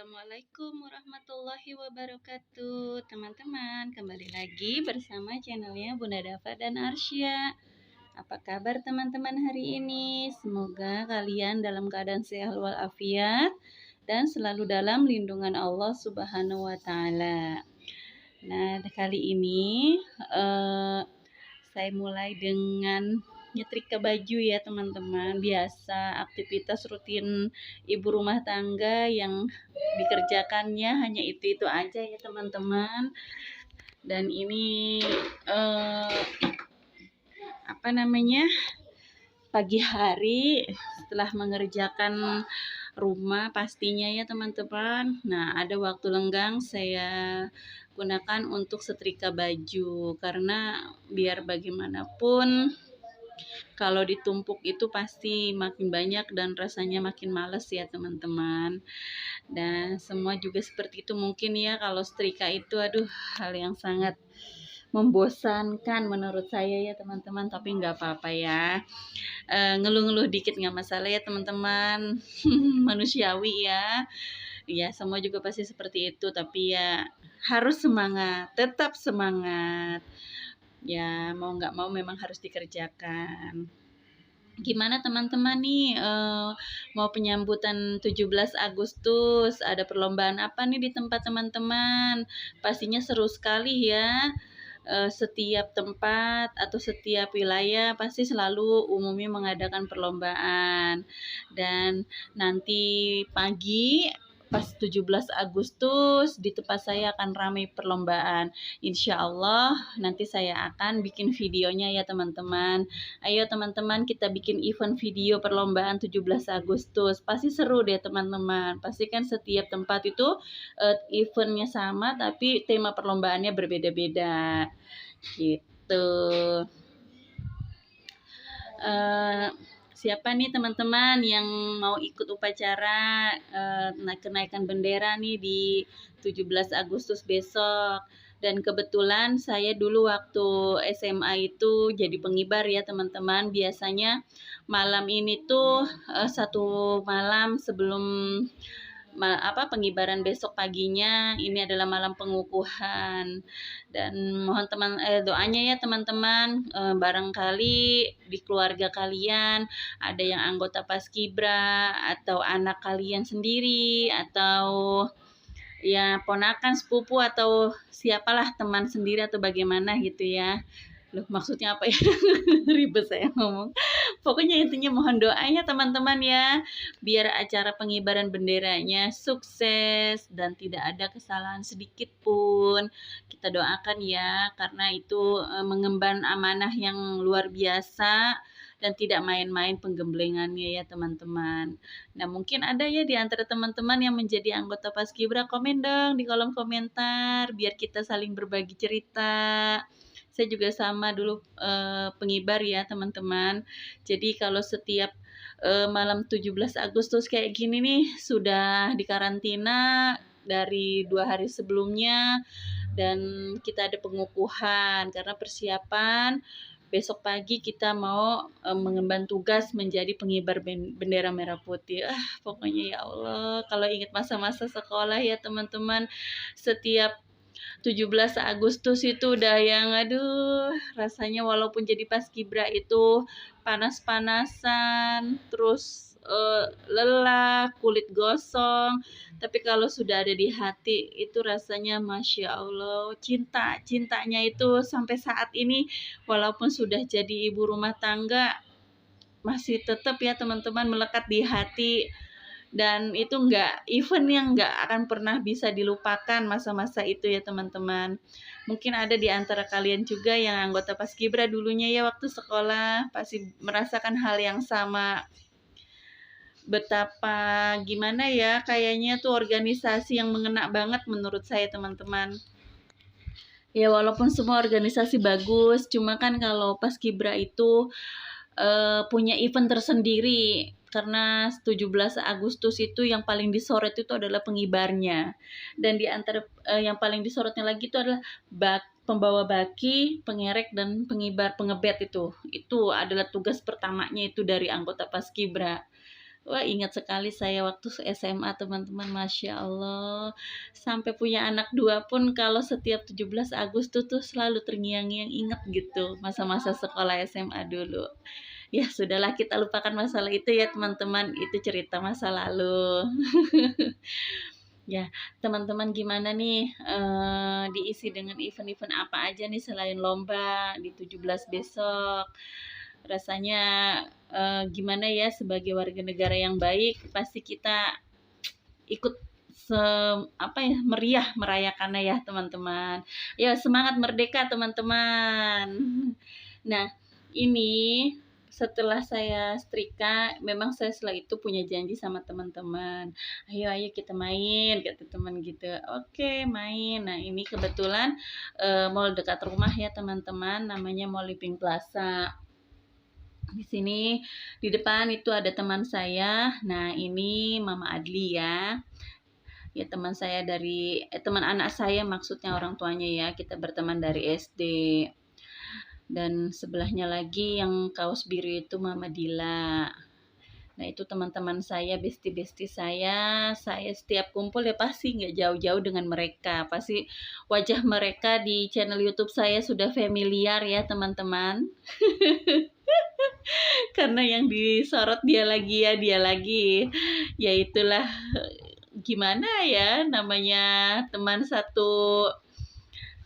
Assalamualaikum warahmatullahi wabarakatuh. Teman-teman, kembali lagi bersama channelnya Bunda Dafa dan Arsya. Apa kabar teman-teman hari ini? Semoga kalian dalam keadaan sehat walafiat dan selalu dalam lindungan Allah Subhanahu wa taala. Nah, kali ini saya mulai dengan nyetrika baju ya teman-teman. Biasa aktivitas rutin ibu rumah tangga yang dikerjakannya hanya itu aja ya teman-teman. Dan ini pagi hari setelah mengerjakan rumah pastinya ya teman-teman. Nah, ada waktu lenggang saya gunakan untuk setrika baju karena biar bagaimanapun kalau ditumpuk itu pasti makin banyak dan rasanya makin males ya teman-teman. Dan semua juga seperti itu mungkin ya, kalau setrika itu aduh hal yang sangat membosankan menurut saya ya teman-teman, tapi nggak apa-apa ya. Ngeluh-ngeluh dikit nggak masalah ya teman-teman. Manusiawi ya. Ya semua juga pasti seperti itu, tapi ya harus semangat, tetap semangat. Ya mau nggak mau memang harus dikerjakan. Gimana teman-teman nih mau penyambutan 17 Agustus, ada perlombaan apa nih di tempat teman-teman? Pastinya seru sekali ya. Setiap tempat atau setiap wilayah pasti selalu umumnya mengadakan perlombaan. Dan nanti pagi pas 17 Agustus di tempat saya akan ramai perlombaan. Insya Allah nanti saya akan bikin videonya ya teman-teman. Ayo teman-teman, kita bikin event video perlombaan 17 Agustus. Pasti seru deh teman-teman. Pasti kan setiap tempat itu eventnya sama tapi tema perlombaannya berbeda-beda gitu. Siapa nih teman-teman yang mau ikut upacara kenaikan bendera nih di 17 Agustus besok? Dan kebetulan saya dulu waktu SMA itu jadi pengibar ya teman-teman. Biasanya malam ini tuh satu malam sebelum pengibaran besok paginya ini adalah malam pengukuhan. Dan mohon doanya ya teman-teman, barangkali di keluarga kalian ada yang anggota Paskibra atau anak kalian sendiri atau ya ponakan, sepupu atau siapalah teman sendiri atau bagaimana gitu ya. Loh, maksudnya apa ya? Ribet saya ngomong. Pokoknya intinya mohon doanya teman-teman ya, biar acara pengibaran benderanya sukses dan tidak ada kesalahan sedikit pun. Kita doakan ya, karena itu mengemban amanah yang luar biasa dan tidak main-main penggemblengannya ya teman-teman. Nah, mungkin ada ya di antara teman-teman yang menjadi anggota Paskibra, komen dong di kolom komentar biar kita saling berbagi cerita. Saya juga sama dulu pengibar ya teman-teman. Jadi kalau setiap malam 17 Agustus kayak gini nih sudah dikarantina dari 2 hari sebelumnya dan kita ada pengukuhan karena persiapan besok pagi kita mau mengemban tugas menjadi pengibar bendera merah putih. Pokoknya ya Allah, kalau ingat masa-masa sekolah ya teman-teman, setiap 17 Agustus itu udah yang aduh rasanya walaupun jadi paskibra itu panas-panasan terus lelah, kulit gosong, tapi kalau sudah ada di hati itu rasanya Masya Allah, cintanya itu sampai saat ini walaupun sudah jadi ibu rumah tangga masih tetap ya teman-teman melekat di hati. Dan itu event yang nggak akan pernah bisa dilupakan masa-masa itu ya teman-teman. Mungkin ada di antara kalian juga yang anggota Paskibra dulunya ya waktu sekolah pasti merasakan hal yang sama. Betapa gimana ya, kayaknya tuh organisasi yang mengena banget menurut saya teman-teman. Ya walaupun semua organisasi bagus, cuma kan kalau Paskibra itu punya event tersendiri. Karena 17 Agustus itu yang paling disorot itu adalah pengibarnya. Dan di antara yang paling disorotnya lagi itu adalah pembawa baki, pengerek, dan pengibar pengebet itu. Itu adalah tugas pertamanya itu dari anggota Paskibra. Wah, ingat sekali saya waktu SMA teman-teman, Masya Allah. Sampai punya anak 2 pun kalau setiap 17 Agustus tuh selalu terngiang-ngiang ingat gitu masa-masa sekolah SMA dulu. Ya sudahlah, kita lupakan masalah itu ya teman-teman, itu cerita masa lalu. Ya, teman-teman gimana nih, diisi dengan event-event apa aja nih selain lomba di 17 besok? Rasanya, gimana ya sebagai warga negara yang baik, pasti kita ikut apa ya, meriah merayakannya ya teman-teman. Ya semangat merdeka teman-teman. Nah, ini setelah saya setrika, memang saya setelah itu punya janji sama teman-teman. Ayo ayo kita main, kata teman gitu. Oke, main. Nah, ini kebetulan mall dekat rumah ya teman-teman, namanya Mall Living Plaza. Di sini di depan itu ada teman saya. Nah, ini Mama Adli ya. Ya teman saya dari teman anak saya, maksudnya orang tuanya ya. Kita berteman dari SD. Dan sebelahnya lagi yang kaos biru itu Mama Dila. Nah itu teman-teman saya, besti-besti saya setiap kumpul ya pasti nggak jauh-jauh dengan mereka. Pasti wajah mereka di channel YouTube saya sudah familiar ya teman-teman. Karena yang disorot dia lagi ya, dia lagi. Ya itulah, gimana ya namanya teman satu,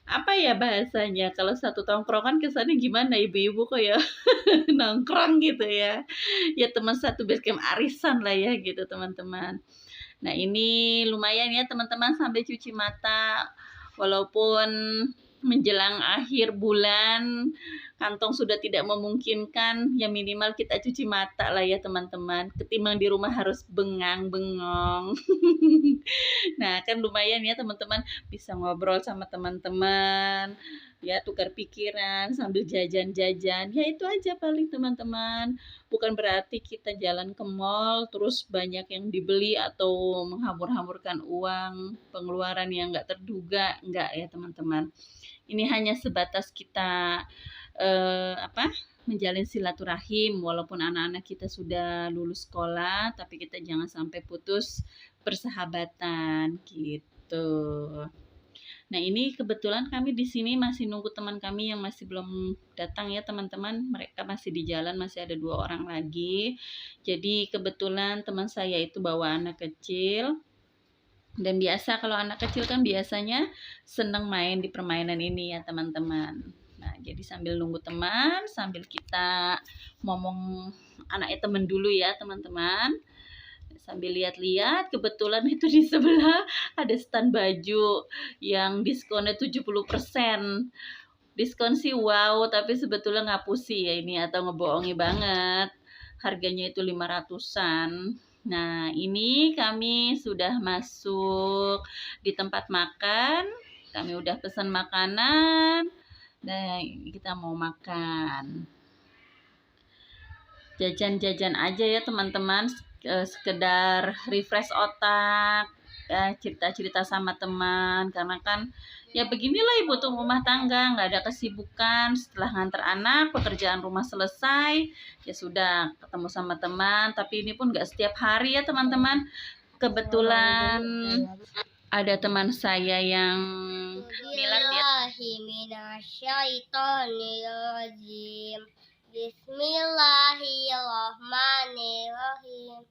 apa ya bahasanya, kalau satu tongkrongan kesannya gimana ibu-ibu kok ya nongkrong gitu ya. Ya teman satu basecamp arisan lah ya gitu teman-teman. Nah ini lumayan ya teman-teman sampai cuci mata. Walaupun menjelang akhir bulan kantong sudah tidak memungkinkan, ya minimal kita cuci mata lah ya teman-teman. Ketimbang di rumah harus bengang-bengong. Nah kan lumayan ya teman-teman, bisa ngobrol sama teman-teman, ya tukar pikiran sambil jajan-jajan. Ya itu aja paling teman-teman. Bukan berarti kita jalan ke mall terus banyak yang dibeli atau menghambur-hamburkan uang, pengeluaran yang nggak terduga, nggak ya teman-teman. Ini hanya sebatas kita menjalin silaturahim, walaupun anak-anak kita sudah lulus sekolah, tapi kita jangan sampai putus persahabatan gitu. Nah, ini kebetulan kami di sini masih nunggu teman kami yang masih belum datang ya teman-teman. Mereka masih di jalan, masih ada 2 orang lagi. Jadi kebetulan teman saya itu bawa anak kecil. Dan biasa kalau anak kecil kan biasanya seneng main di permainan ini ya teman-teman. Nah, jadi sambil nunggu teman, sambil kita ngomong anaknya teman dulu ya teman-teman. Sambil lihat-lihat, kebetulan itu di sebelah ada stand baju yang diskonnya 70%. Diskon sih wow, tapi sebetulnya ngapusi ya ini atau ngebohongi banget. Harganya itu 500-an. Nah, ini kami sudah masuk di tempat makan. Kami udah pesan makanan. Nah, kita mau makan. Jajan-jajan aja ya teman-teman, sekedar refresh otak, cerita-cerita sama teman, karena kan ya beginilah ibu tuh rumah tangga, nggak ada kesibukan. Setelah nganter anak, pekerjaan rumah selesai, ya sudah ketemu sama teman. Tapi ini pun nggak setiap hari ya teman-teman. Kebetulan ada teman saya yang milad ya. Bismillahirrahmanirrahim.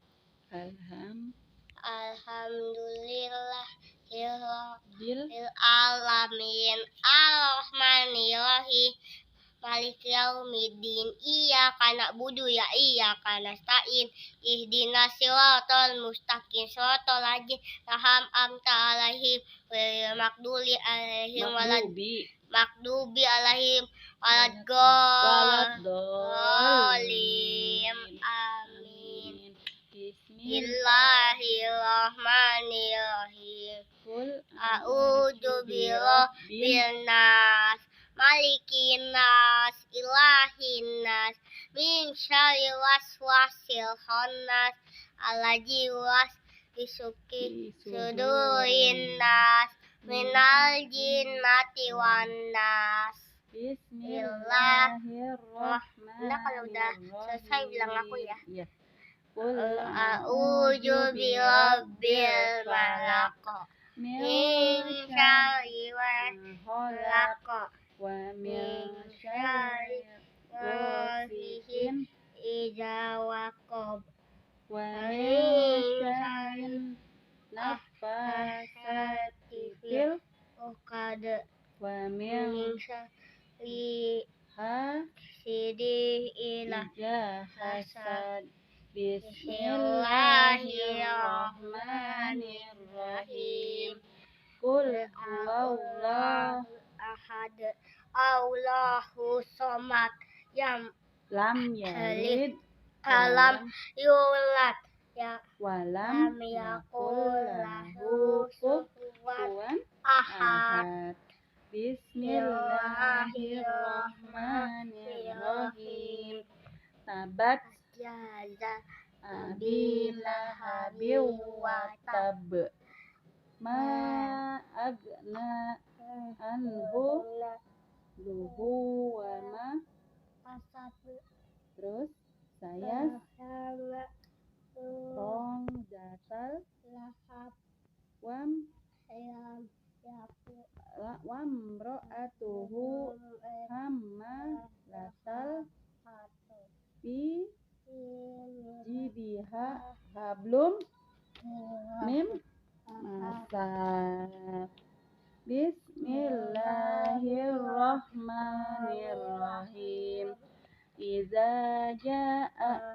Alhamdulillahirabbil alamin. Arrahmanirrahim. Maliki yaumiddin. Iyyaka na'budu wa iyyaka nasta'in. Ihdinas siratal mustaqim. Shiratal ladzina an'amta 'alaihim ghairil maghdubi 'alaihim waladdallin. Amin. Bismillahirrahmanirrahim. A'udzu birabbin nas, malikin nas, ilahin nas, min syarri waswasil khannas, alladzi yuwaswisu sudurin nas, minal jinnati wan nas. Bismillahirrahmanirrahim. Nah, kalau udah selesai bilang aku ya. Iya. Qul a'udzu birabbil falaq min syarri ma khalaq wa min syarri ghasiqin idza waqab wa min syarri nafasati fil uqad wa min min syarri hasidin ila idza hasad. Bismillahirrahmanirrahim. Qul huwallahu ahad Allahu somad lam yalid kalam yulad ya walam lam yakul yakul lahu lahu kufuwan ahad. ahad. Bismillahirrahmanirrahim. Tabat Jaza abi lahabin wa tab. Ma agna anhu luhu wa ma. Terus saya rong datal wam ro'atuhu hamma latal fi jidiha hablum mim masad. Bismillahirrahmanirrahim. Iza jaa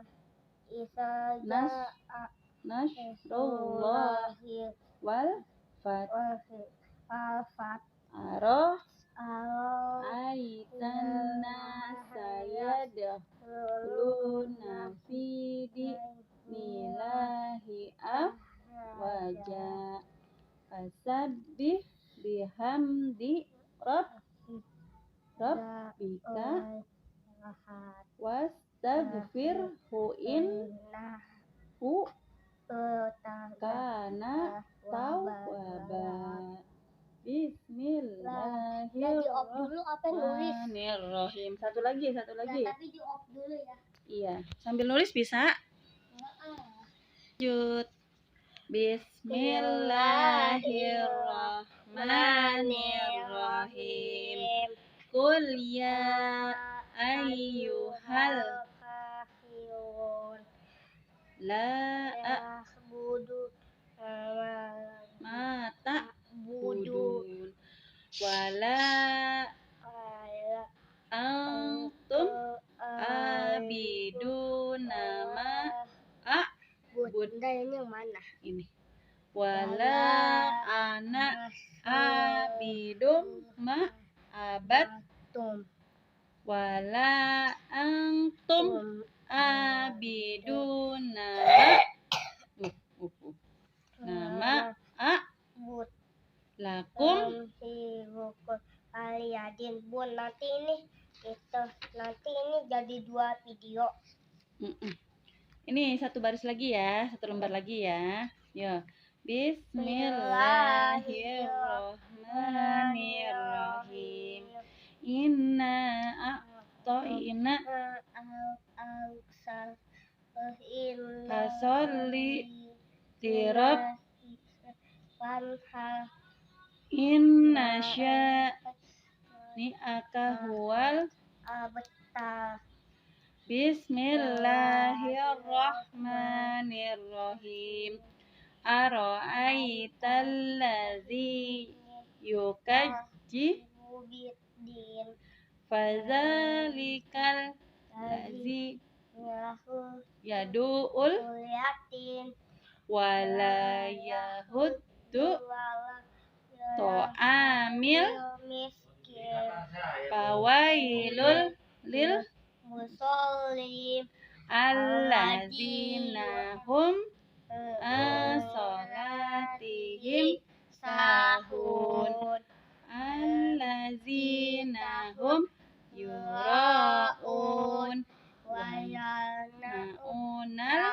nasrullahi wal fath arah aitan sayadkhuluna fi dinillahi afwaja. Fasabbih bihamdi rabbika wastaghfirhu innahu kana tawwaba. Bismillahirrahmanirrahim. Satu lagi. Tapi di off dulu ya. Iya, sambil nulis bisa. Lanjut. Bismillahirrahmanirrahim. Qul ya ayyuhal kafirun la a'budu ma ta'budun wala antum abiduna ma Bunda ini yang mana? ini wala ana abidum ma abadtum wala antum abiduna nama But lakum. Aliyadin Bun, nanti ini jadi 2 video. Ini satu baris lagi ya, satu lembar lagi ya. Yo, Bismillahirrahmanirrahim. Inna a'toina fasolli tirab inna sya'ni'aka huwal Abtar. Bismillahirrahmanirrahim. Ara'aital ladzi yukazzibu Bidin fadzalikal ladzi yadu'ul yatin wala yahuddu ta'amil miskin fawailul lil musollim alladzina hum as-salatihim sahun alladzina hum yura'un wa yamna'unal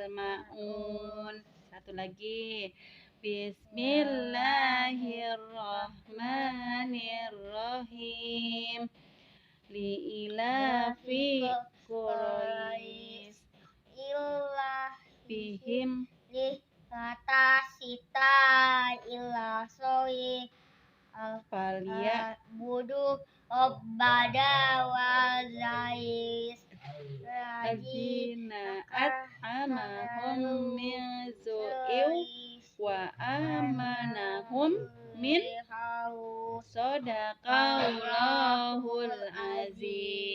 ma'un. Satu lagi. Bismillahirrahmanirrahim. Li'ilafi Quraisy fihim li kata sita illa soi falia budu obbada wa zais azina at'amahum min zu'iw wa amanahum min Sadaqallahul azim.